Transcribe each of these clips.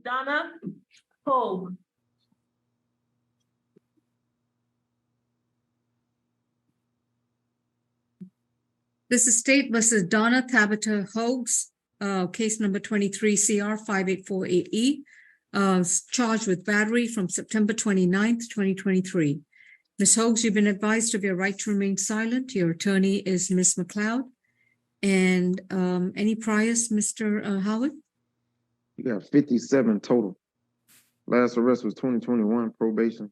Donna Hoags. This is State versus Donna Tabata Hoags, case number 23 CR 5848E, charged with battery from September 29th, 2023. Ms. Hoags, you've been advised of your right to remain silent. Your attorney is Ms. McLeod. And any priors, Mr. Howard? You got 57 total. Last arrest was 2021 probation.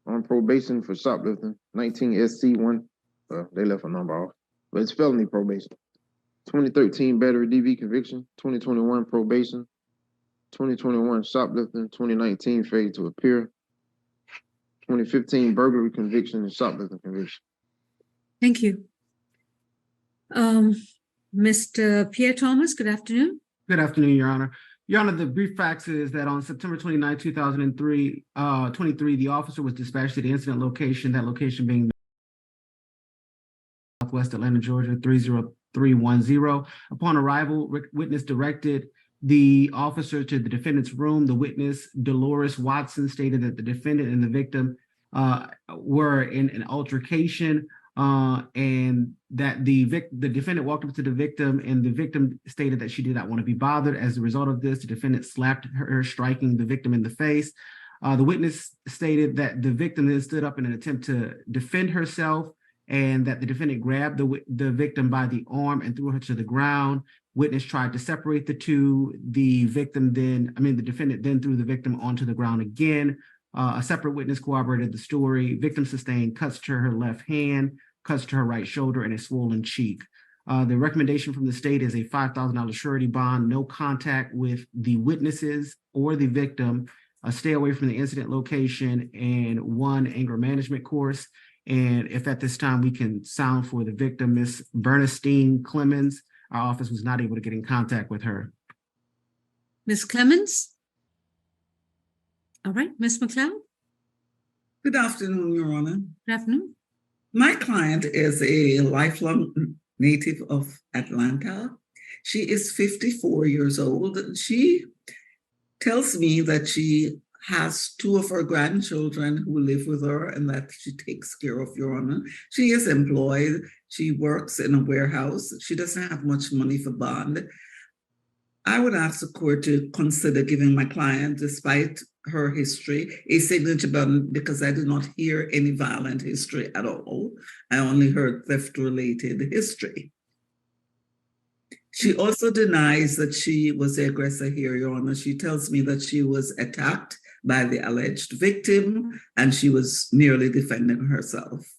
On probation for shoplifting, 19 SC1. They left a number off, but it's felony probation. 2013 battery DV conviction, 2021 probation, 2021 shoplifting, 2019 failure to appear, 2015 burglary conviction and shoplifting conviction. Thank you. Mr. Pierre Thomas, good afternoon. Good afternoon, Your Honor. Your Honor, the brief facts is that on September 29, 2023, the officer was dispatched to the incident location, that location being Southwest Atlanta, Georgia, 30310. Upon arrival, witness directed the officer to the defendant's room. The witness, Dolores Watson, stated that the defendant and the victim were in an altercation, and that the defendant walked up to the victim, and the victim stated that she did not want to be bothered. As a result of this, the defendant slapped her, striking the victim in the face. The witness stated that the victim then stood up in an attempt to defend herself, and that the defendant grabbed the victim by the arm and threw her to the ground. Witness tried to separate the two. The defendant then threw the victim onto the ground again. A separate witness corroborated the story. Victim sustained cuts to her left hand, cuts to her right shoulder, and a swollen cheek. The recommendation from the state is a $5,000 surety bond, no contact with the witnesses or the victim, stay away from the incident location, and 1 anger management course. And if at this time we can sound for the victim, Miss Bernstein Clemens, our office was not able to get in contact with her. Ms. Clemens? All right, Ms. McLeod? Good afternoon, Your Honor. Good afternoon. My client is a lifelong native of Atlanta. She is 54 years old. She tells me that she has 2 of her grandchildren who live with her and that she takes care of, Your Honor. She is employed. She works in a warehouse. She doesn't have much money for bond. I would ask the court to consider giving my client, despite her history, a signature bond, because I do not hear any violent history at all. I only heard theft-related history. She also denies that she was the aggressor here, Your Honor. She tells me that she was attacked by the alleged victim and she was merely defending herself.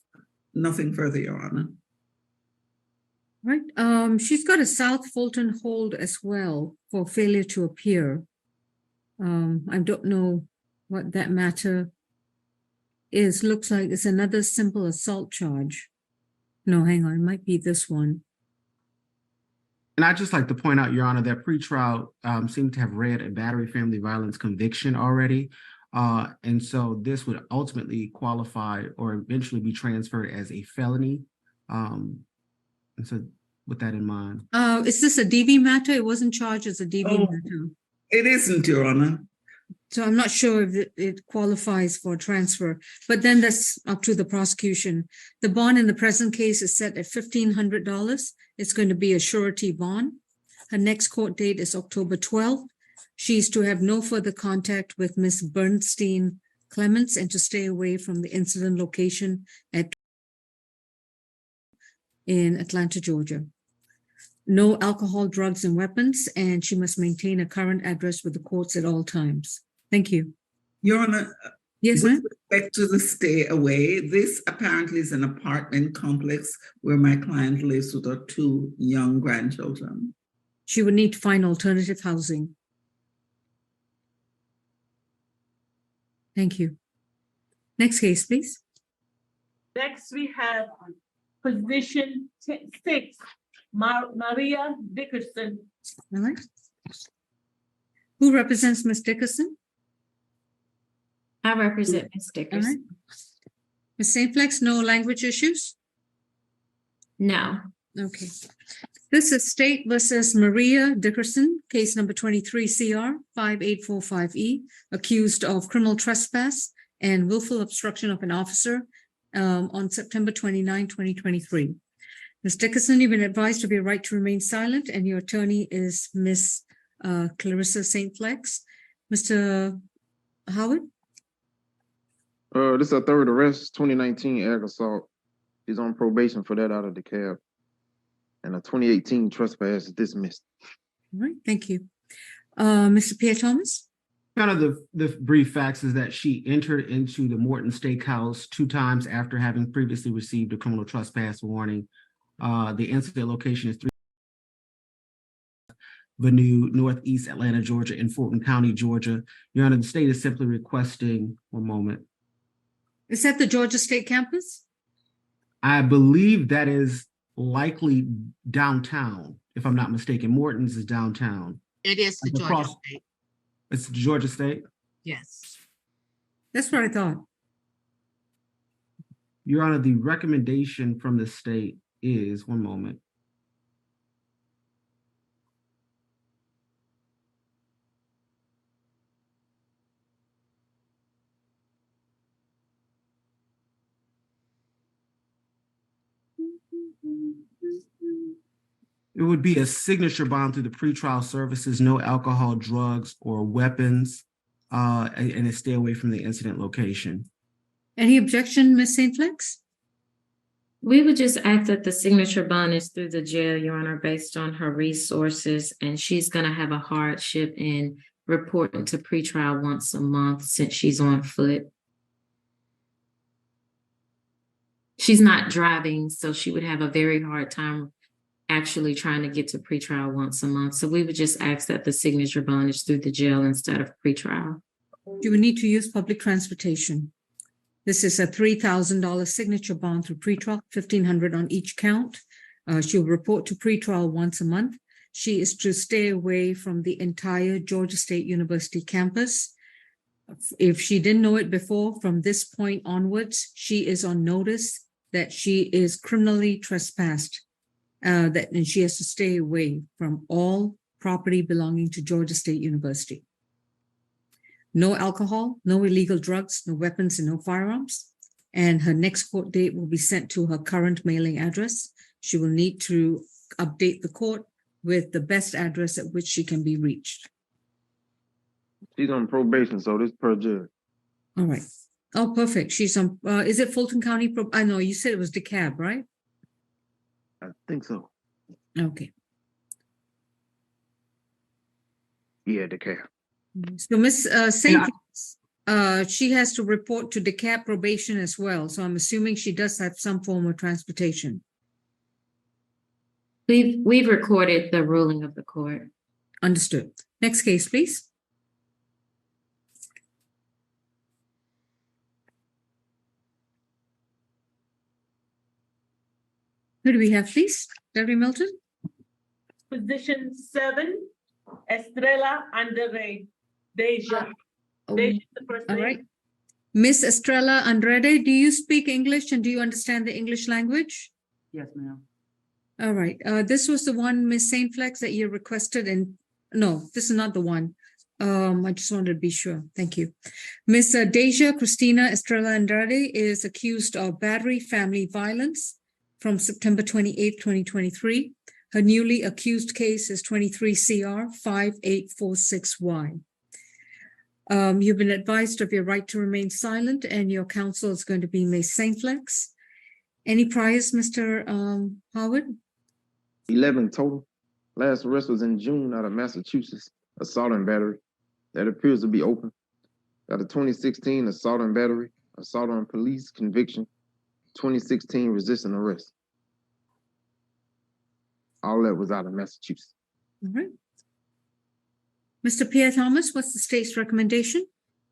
Nothing further, Your Honor. Right. She's got a South Fulton hold as well for failure to appear. I don't know what that matter is. Looks like it's another simple assault charge. No, hang on, it might be this one. And I'd just like to point out, Your Honor, that pretrial seemed to have read a battery family violence conviction already. And so this would ultimately qualify or eventually be transferred as a felony. And so with that in mind. Is this a DV matter? It wasn't charged as a DV matter. It isn't, Your Honor. So I'm not sure if it qualifies for transfer, but then that's up to the prosecution. The bond in the present case is set at $1,500. It's going to be a surety bond. Her next court date is October 12th. She's to have no further contact with Ms. Bernstein Clemens and to stay away from the incident location in Atlanta, Georgia. No alcohol, drugs, and weapons, and she must maintain a current address with the courts at all times. Thank you. Your Honor, yes, with ma'am. respect to the stay away, this apparently is an apartment complex where my client lives with her 2 young grandchildren. She would need to find alternative housing. Thank you. Next case, please. Next, we have position 6, Maria Dickerson. All right. Who represents Ms. Dickerson? I represent Ms. All right. Dickerson. Ms. St. Flex, no language issues? No. Okay. This is State versus Maria Dickerson, case number 23 CR 5845E, accused of criminal trespass and willful obstruction of an officer on September 29, 2023. Ms. Dickerson, you've been advised of your right to remain silent, and your attorney is Ms. Clarissa St. Flex. Mr. Howard? This is a third arrest, 2019 ag assault. She's on probation for that out of the cab. And a 2018 trespass is dismissed. All right, thank you. Mr. Pierre Thomas? Kind of the brief facts is that she entered into the Morton Steakhouse 2 times after having previously received a criminal trespass warning. The incident location is 3 Avenue, Northeast Atlanta, Georgia, in Fulton County, Georgia. Your Honor, the state is simply requesting, one moment. Is that the Georgia State campus? I believe that is likely downtown, if I'm not mistaken. Morton's is downtown. It is the Georgia Across- State. It's Georgia State. Yes. That's what I thought. Your Honor, the recommendation from the state is, one moment. It would be a signature bond through the pretrial services, no alcohol, drugs, or weapons, and a stay away from the incident location. Any objection, Ms. St. Flex? We would just ask that the signature bond is through the jail, Your Honor, based on her resources, and she's gonna have a hardship in reporting to pretrial once a month since she's on foot. She's not driving, so she would have a very hard time actually trying to get to pretrial once a month. So we would just ask that the signature bond is through the jail instead of pretrial. You would need to use public transportation. This is a $3,000 signature bond through pretrial, $1,500 on each count. She'll report to pretrial once a month. She is to stay away from the entire Georgia State University campus. If she didn't know it before, from this point onwards, she is on notice that she is criminally trespassed. And she has to stay away from all property belonging to Georgia State University. No alcohol, no illegal drugs, no weapons, and no firearms. And her next court date will be sent to her current mailing address. She will need to update the court with the best address at which she can be reached. She's on probation, so this per judge. All right. Oh, perfect. She's on, is it Fulton County? I know you said it was DeKalb, right? I think so. Okay. Yeah, the cab. So Ms. St. She has to report to DeKalb probation as well. So I'm assuming she does have some form of transportation. We've recorded the ruling of the court. Understood. Next case, please. Who do we have, please? Debbie Milton? Position 7, Estrella Andrade. Deja. Oh, Deja is the first all name. right. Miss Estrella Andrade, do you speak English and do you understand the English language? Yes, ma'am. All right. This was the one, Miss St. Flex, that you requested, and no, this is not the one. I just wanted to be sure. Thank you. Miss Deja Cristina Estrella Andrade is accused of battery, family violence from September 28th, 2023. Her newly accused case is 23 CR 5846Y. You've been advised of your right to remain silent, and your counsel is going to be Miss St. Flex. Any priors, Mr. Howard? 11 total. Last arrest was in June out of Massachusetts, assault and battery. That appears to be open. Got a 2016 assault and battery, assault on police conviction, 2016 resisting arrest. All that was out of Massachusetts. All right. Mr. Pierre Thomas, what's the state's recommendation?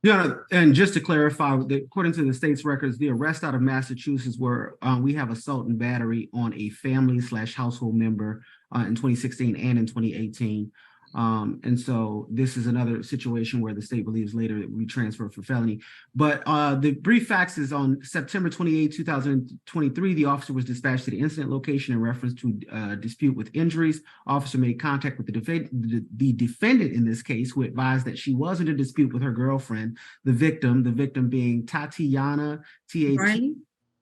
Yeah, and just to clarify, according to the state's records, the arrest out of Massachusetts were, we have assault and battery on a family/household member in 2016 and in 2018. And so this is another situation where the state believes later it will be transferred for felony. But the brief facts is on September 28, 2023, the officer was dispatched to the incident location in reference to a dispute with injuries. Officer made contact with the defendant in this case, who advised that she was in a dispute with her girlfriend, the victim being Tatiana, T-A-T. Riley?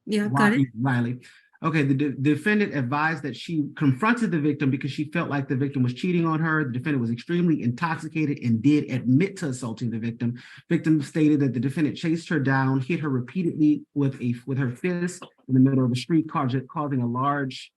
Yeah, got it. Riley. Okay, the defendant advised that she confronted the victim because she felt like the victim was cheating on her. The defendant was extremely intoxicated and did admit to assaulting the victim. Victim stated that the defendant chased her down, hit her repeatedly with her fist in the middle of the street, causing a large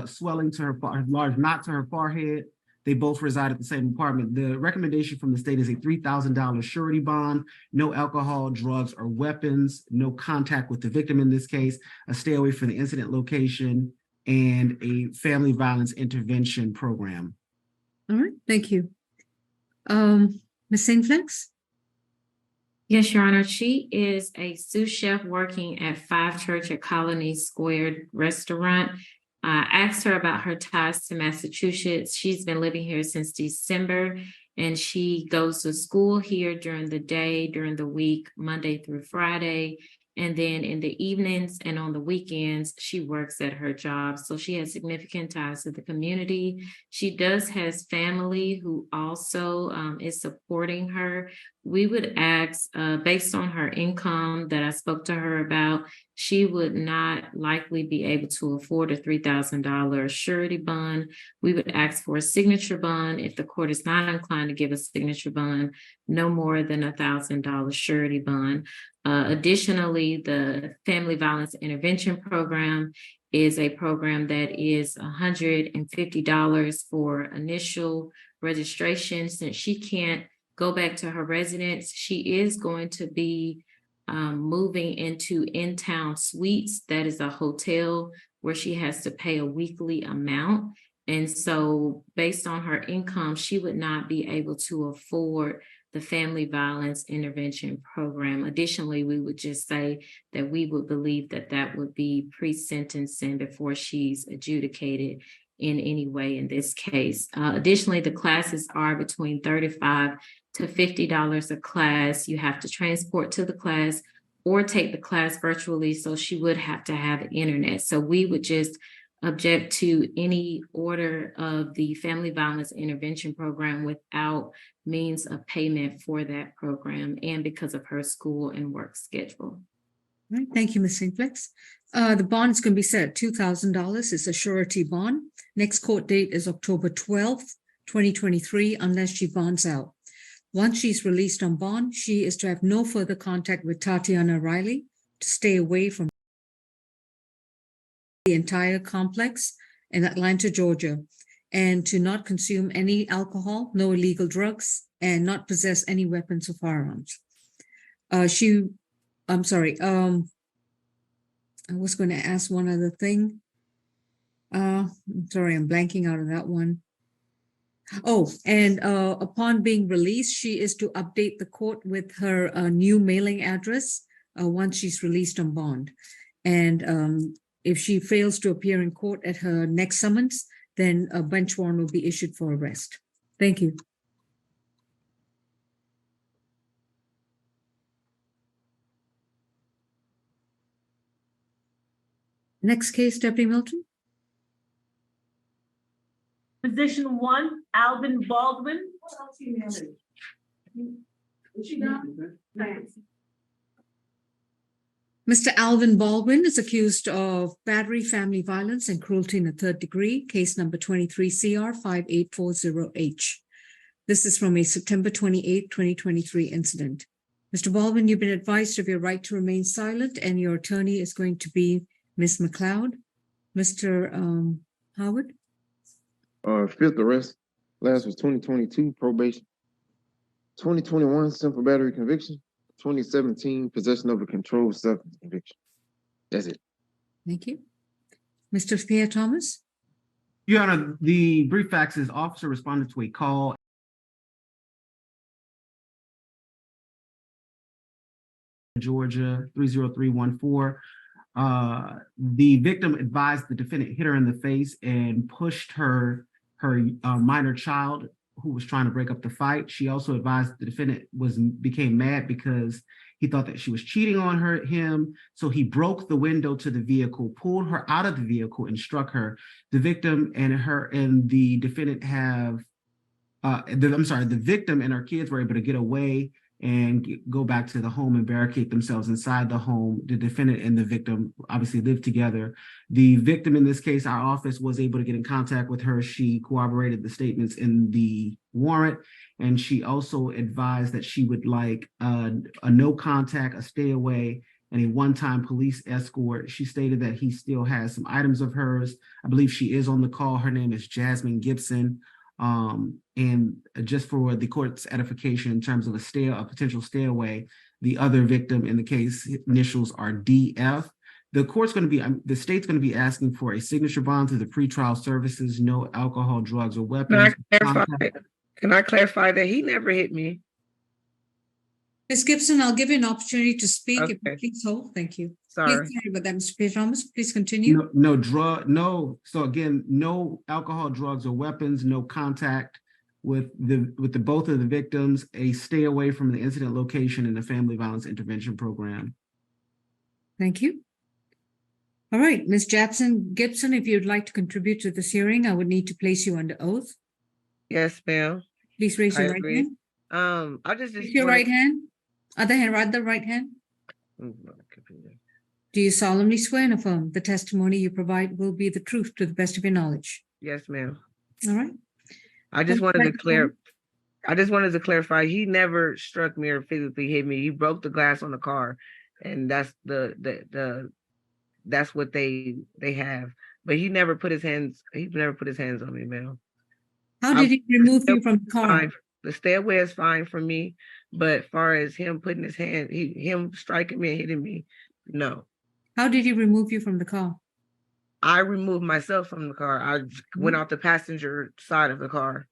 swelling to her, large knot to her forehead. They both reside at the same apartment. The recommendation from the state is a $3,000 surety bond, no alcohol, drugs, or weapons, no contact with the victim in this case, a stay away from the incident location, and a family violence intervention program. All right, thank you. Ms. St. Flex? Yes, Your Honor. She is a sous chef working at 5 Church at Colony Square Restaurant. I asked her about her ties to Massachusetts. She's been living here since December, and she goes to school here during the day, during the week, Monday through Friday. And then in the evenings and on the weekends, she works at her job. So she has significant ties to the community. She has family who also is supporting her. We would ask, based on her income that I spoke to her about, she would not likely be able to afford a $3,000 surety bond. We would ask for a signature bond. If the court is not inclined to give a signature bond, no more than $1,000 surety bond. Additionally, the Family Violence Intervention Program is a program that is $150 for initial registration. Since she can't go back to her residence, she is going to be moving into In-Town Suites. That is a hotel where she has to pay a weekly amount. And so based on her income, she would not be able to afford the Family Violence Intervention Program. Additionally, we would just say that we would believe that that would be pre-sentencing before she's adjudicated in any way in this case. Additionally, the classes are between $35 to $50 a class. You have to transport to the class or take the class virtually, so she would have to have internet. So we would just object to any order of the Family Violence Intervention Program without means of payment for that program and because of her school and work schedule. All right, thank you, Ms. St. Flex. The bond is going to be set at $2,000. It's a surety bond. Next court date is October 12th, 2023, unless she bonds out. Once she's released on bond, she is to have no further contact with Tatiana Riley, to stay away from the entire complex in Atlanta, Georgia, and to not consume any alcohol, no illegal drugs, and not possess any weapons or firearms. I was going to ask one other thing. I'm sorry, I'm blanking out of that one. Oh, and upon being released, she is to update the court with her new mailing address once she's released on bond. And if she fails to appear in court at her next summons, then a bench warrant will be issued for arrest. Thank you. Next case, Deputy Milton. Position 1, Alvin Baldwin. Mr. Alvin Baldwin is accused of battery, family violence, and cruelty in the 3rd degree, case number 23 CR 5840H. This is from a September 28, 2023 incident. Mr. Baldwin, you've been advised of your right to remain silent, and your attorney is going to be Ms. McLeod. Mr. Howard? 5th arrest. Last was 2022 probation. 2021 simple battery conviction. 2017 possession of a controlled substance conviction. That's it. Thank you. Mr. Thea Thomas? Your Honor, the brief facts is officer responded to a call Georgia 30314. The victim advised the defendant hit her in the face and pushed her minor child who was trying to break up the fight. She also advised the defendant became mad because he thought that she was cheating on him. So he broke the window to the vehicle, pulled her out of the vehicle, and struck her. The victim and the defendant the victim and her kids were able to get away and go back to the home and barricade themselves inside the home. The defendant and the victim obviously lived together. The victim in this case, our office was able to get in contact with her. She corroborated the statements in the warrant, and she also advised that she would like a no contact, a stay away, and a one-time police escort. She stated that he still has some items of hers. I believe she is on the call. Her name is Jasmine Gibson. And just for the court's edification in terms of a potential stay away, the other victim in the case initials are DF. The state's going to be asking for a signature bond through the pretrial services, no alcohol, drugs, or weapons. Can I clarify that he never hit me? Ms. Gibson, I'll give you an opportunity to speak. If you Okay. please hold. Thank you. Sorry. Please, sorry about that, Mr. Thomas. Please continue. No. So again, no alcohol, drugs, or weapons, no contact with both of the victims, a stay away from the incident location in the family violence intervention program. Thank you. All right, Ms. Gibson, if you'd like to contribute to this hearing, I would need to place you under oath. Yes, ma'am. Please raise your I right agree. hand. I just Raise your right hand. Other hand, right, the right hand. Do you solemnly swear and affirm the testimony you provide will be the truth to the best of your knowledge? Yes, ma'am. All right. I just wanted to clarify. He never struck me or physically hit me. He broke the glass on the car, and that's that's what they have. But he never put his hands. He never put his hands on me, ma'am. How did he remove you from the car? Fine. The stairway is fine for me, but as far as him putting his hand, him striking me and hitting me, no. How did he remove you from the car? I removed myself from the car. I went out the passenger side of the car.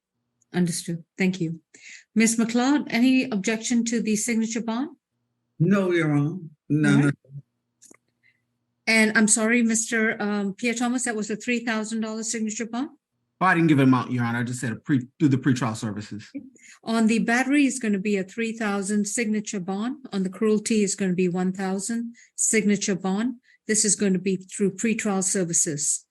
Understood. Thank you. Ms. McLeod, any objection to the signature bond? No, Your Honor. None. Alright. And I'm sorry, Mr. Pierre Thomas, that was a $3,000 signature bond? Oh, I didn't give an amount, Your Honor. I just said through the pretrial services. On the battery is going to be a 3,000 signature bond. On the cruelty is going to be 1,000 signature bond. This is going to be through pretrial services.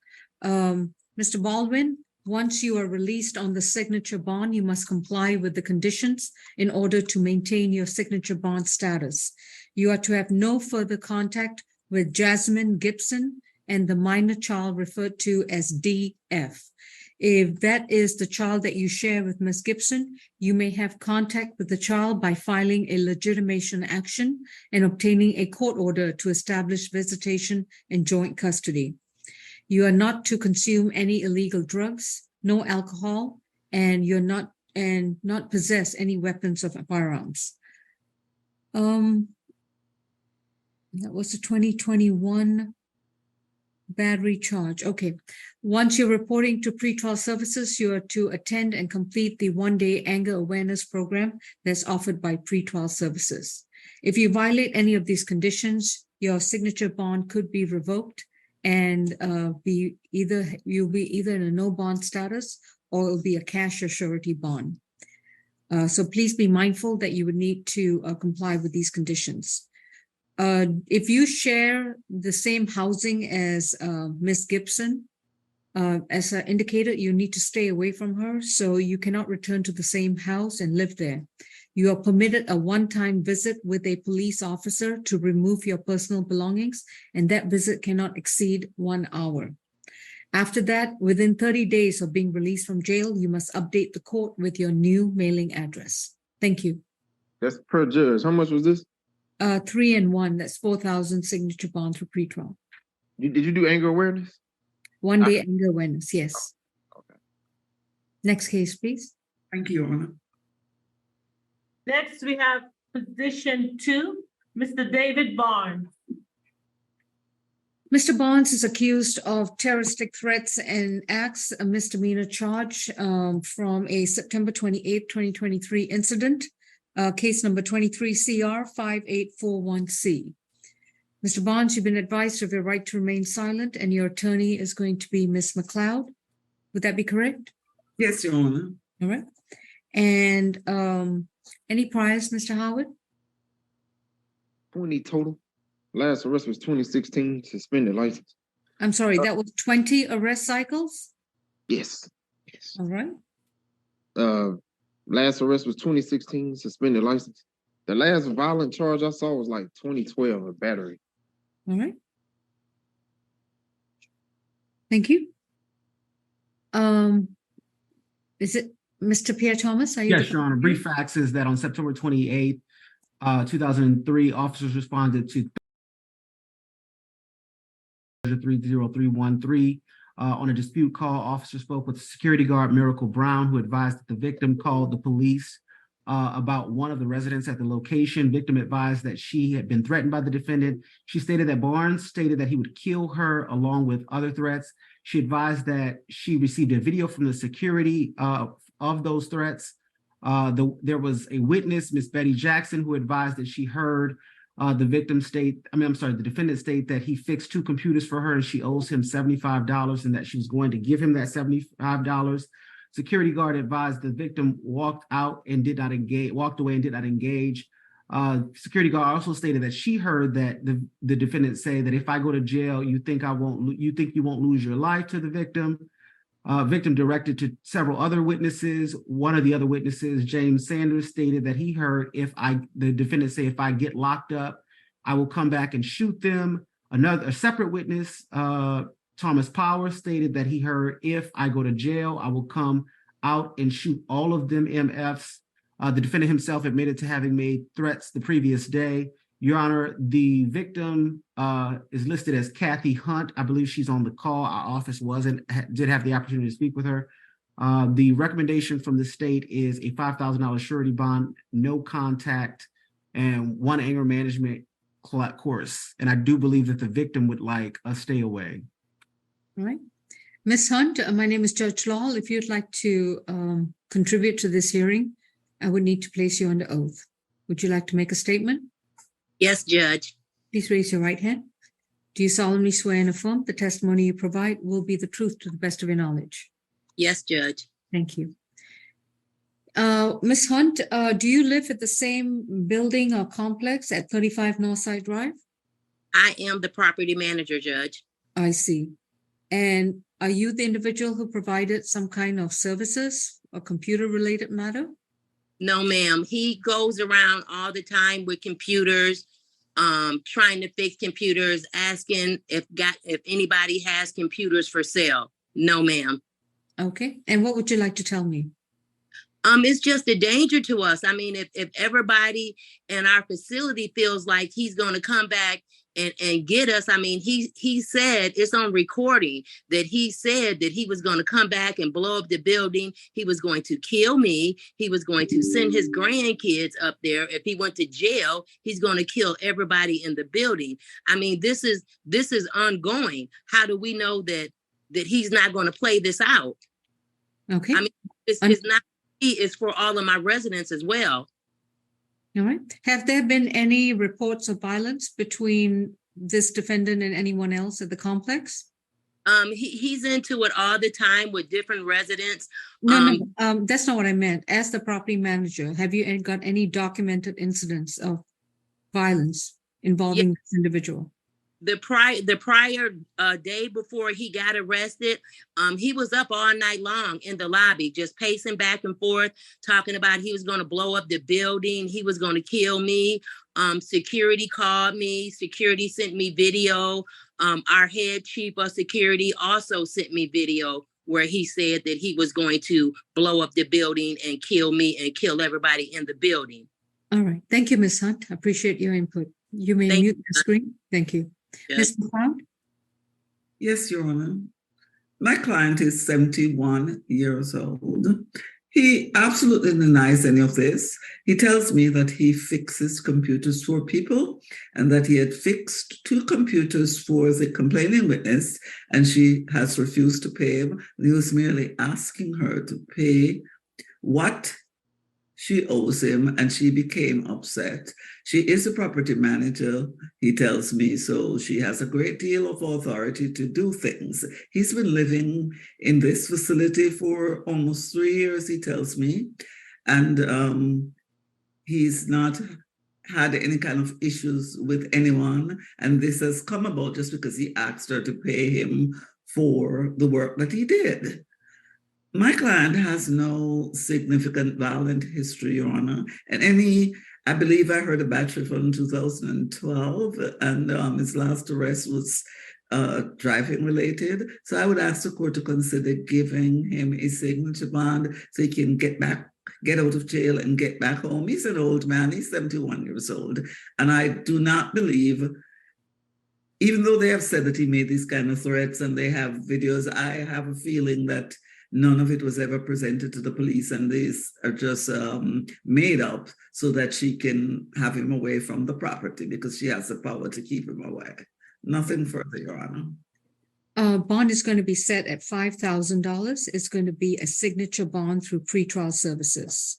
Mr. Baldwin, once you are released on the signature bond, you must comply with the conditions in order to maintain your signature bond status. You are to have no further contact with Jasmine Gibson and the minor child referred to as DF. If that is the child that you share with Ms. Gibson, you may have contact with the child by filing a legitimation action and obtaining a court order to establish visitation and joint custody. You are not to consume any illegal drugs, no alcohol, and not possess any weapons or firearms. That was the 2021 battery charge. Okay. Once you're reporting to pretrial services, you are to attend and complete the one-day anger awareness program that's offered by pretrial services. If you violate any of these conditions, your signature bond could be revoked and you'll be either in a no bond status or it'll be a cash or surety bond. So please be mindful that you would need to comply with these conditions. If you share the same housing as Ms. Gibson, as indicated, you need to stay away from her, so you cannot return to the same house and live there. You are permitted a one-time visit with a police officer to remove your personal belongings, and that visit cannot exceed 1 hour. After that, within 30 days of being released from jail, you must update the court with your new mailing address. Thank you. That's per judge. How much was this? 3 and 1, that's 4,000 signature bond for pretrial. Did you do anger awareness? One day anger awareness, yes. Okay. Next case, please. Thank you, Your Honor. Next, we have position 2, Mr. David Barnes. Mr. Barnes is accused of terroristic threats and acts, a misdemeanor charge from a September 28, 2023 incident. case number 23 CR 5841C. Mr. Barnes, you've been advised of your right to remain silent, and your attorney is going to be Ms. McLeod. Would that be correct? Yes, Your Honor. All right. And any priors, Mr. Howard? 20 total. Last arrest was 2016, suspended license. I'm sorry, that was 20 arrest cycles? Yes. Yes. All right. Last arrest was 2016, suspended license. The last violent charge I saw was like 2012, a battery. All right. Thank you. Is it Mr. Pierre Thomas? Are you Yes, Your Honor. Brief facts is that on September 28th, 2003, officers responded to 30313 on a dispute call. Officers spoke with security guard Miracle Brown, who advised that the victim called the police about one of the residents at the location. Victim advised that she had been threatened by the defendant. She stated that Barnes stated that he would kill her along with other threats. She advised that she received a video from the security of those threats. There was a witness, Miss Betty Jackson, who advised that she heard the defendant state that he fixed 2 computers for her and she owes him $75 and that she was going to give him that $75. Security guard advised the victim walked away and did not engage. Security guard also stated that she heard that the defendant say that if I go to jail, you think you won't lose your life to the victim. Victim directed to several other witnesses. One of the other witnesses, James Sanders, stated that he heard the defendant say, if I get locked up, I will come back and shoot them. A separate witness, Thomas Power, stated that he heard, if I go to jail, I will come out and shoot all of them MFs. The defendant himself admitted to having made threats the previous day. Your Honor, the victim is listed as Kathy Hunt. I believe she's on the call. Our office did have the opportunity to speak with her. The recommendation from the state is a $5,000 surety bond, no contact, and 1 anger management course. And I do believe that the victim would like a stay away. All right. Ms. Hunt, my name is Judge Lawal. If you'd like to contribute to this hearing, I would need to place you under oath. Would you like to make a statement? Yes, Judge. Please raise your right hand. Do you solemnly swear and affirm the testimony you provide will be the truth to the best of your knowledge? Yes, Judge. Thank you. Ms. Hunt, do you live at the same building or complex at 35 Northside Drive? I am the property manager, Judge. I see. And are you the individual who provided some kind of services or computer-related matter? No, ma'am. He goes around all the time with computers, trying to fix computers, asking if anybody has computers for sale. No, ma'am. Okay. And what would you like to tell me? It's just a danger to us. I mean, if everybody in our facility feels like he's going to come back and get us, I mean, he said, it's on recording, that he said that he was going to come back and blow up the building. He was going to kill me. He was going to send his grandkids up there. If he went to jail, he's going to kill everybody in the building. I mean, this is ongoing. How do we know that he's not going to play this out? Okay. I mean, it's not me, it's for all of my residents as well. All right. Have there been any reports of violence between this defendant and anyone else at the complex? He's into it all the time with different residents. No, that's not what I meant. As the property manager, have you got any documented incidents of violence involving this individual? The prior day before he got arrested, he was up all night long in the lobby, just pacing back and forth, talking about he was going to blow up the building. He was going to kill me. Security called me. Security sent me video. Our head chief of security also sent me video where he said that he was going to blow up the building and kill me and kill everybody in the building. All right. Thank you, Ms. Hunt. I appreciate your input. You may mute the screen. Thank you. Yes. Ms. McLeod? Yes, Your Honor. My client is 71 years old. He absolutely denies any of this. He tells me that he fixes computers for people and that he had fixed 2 computers for the complaining witness and she has refused to pay him. He was merely asking her to pay what she owes him, and she became upset. She is a property manager, he tells me, so she has a great deal of authority to do things. He's been living in this facility for almost 3 years, he tells me, and he's not had any kind of issues with anyone, and this has come about just because he asked her to pay him for the work that he did. My client has no significant violent history, Your Honor, and I believe I heard a battery from 2012, and his last arrest was driving related. So I would ask the court to consider giving him a signature bond so he can get out of jail and get back home. He's an old man, he's 71 years old, and I do not believe, even though they have said that he made these kind of threats and they have videos, I have a feeling that none of it was ever presented to the police, and these are just made up so that she can have him away from the property because she has the power to keep him away. Nothing further, Your Honor. Bond is going to be set at $5,000. It's going to be a signature bond through pretrial services.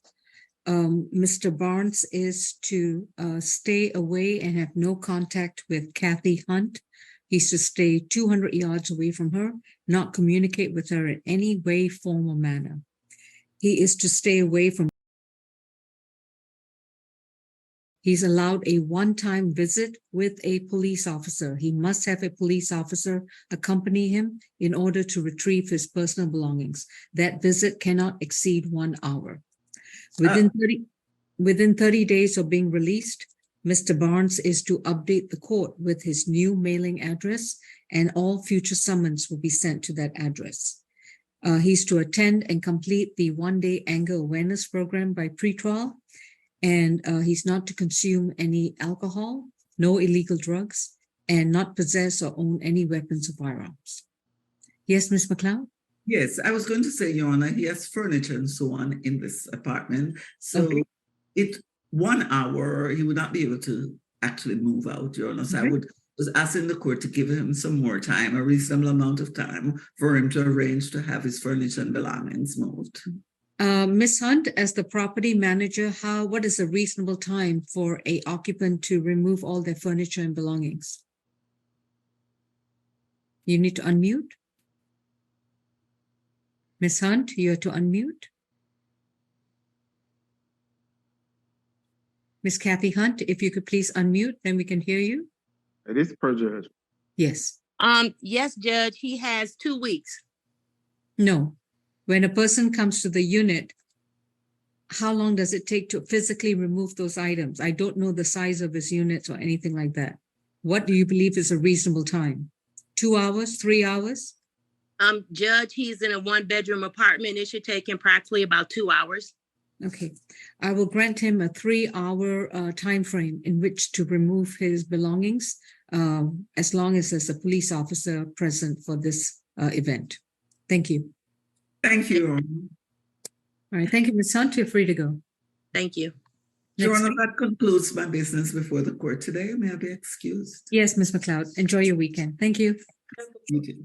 Mr. Barnes is to stay away and have no contact with Kathy Hunt. He's to stay 200 yards away from her, not communicate with her in any way, form, or manner. He is to stay away from. He's allowed a one-time visit with a police officer. He must have a police officer accompany him in order to retrieve his personal belongings. That visit cannot exceed 1 hour. Within 30 days of being released, Mr. Barnes is to update the court with his new mailing address, and all future summons will be sent to that address. He's to attend and complete the one-day anger awareness program by pretrial, and he's not to consume any alcohol, no illegal drugs, and not possess or own any weapons or firearms. Yes, Ms. McLeod? Yes, I was going to say, Your Honor, he has furniture and so on in this apartment. So Okay. 1 hour, he would not be able to actually move out, Your Honor. So I was asking the court to give him some more time, a reasonable amount of time for him to arrange to have his furniture and belongings moved. Ms. Hunt, as the property manager, what is a reasonable time for an occupant to remove all their furniture and belongings? You need to unmute. Ms. Hunt, you're to unmute. Ms. Kathy Hunt, if you could please unmute, then we can hear you. It is per judge. Yes. Yes, Judge, he has 2 weeks. No. When a person comes to the unit, how long does it take to physically remove those items? I don't know the size of his units or anything like that. What do you believe is a reasonable time? 2 hours, 3 hours? Judge, he's in a 1-bedroom apartment. It should take him practically about 2 hours. Okay. I will grant him a 3-hour time frame in which to remove his belongings, as long as there's a police officer present for this event. Thank you. Thank you, Your Honor. All right. Thank you, Ms. Hunt. You're free to go. Thank you. Your Next Honor, speaker. that concludes my business before the court today. May I be excused? Yes, Ms. McLeod. Enjoy your weekend. Thank you. You too.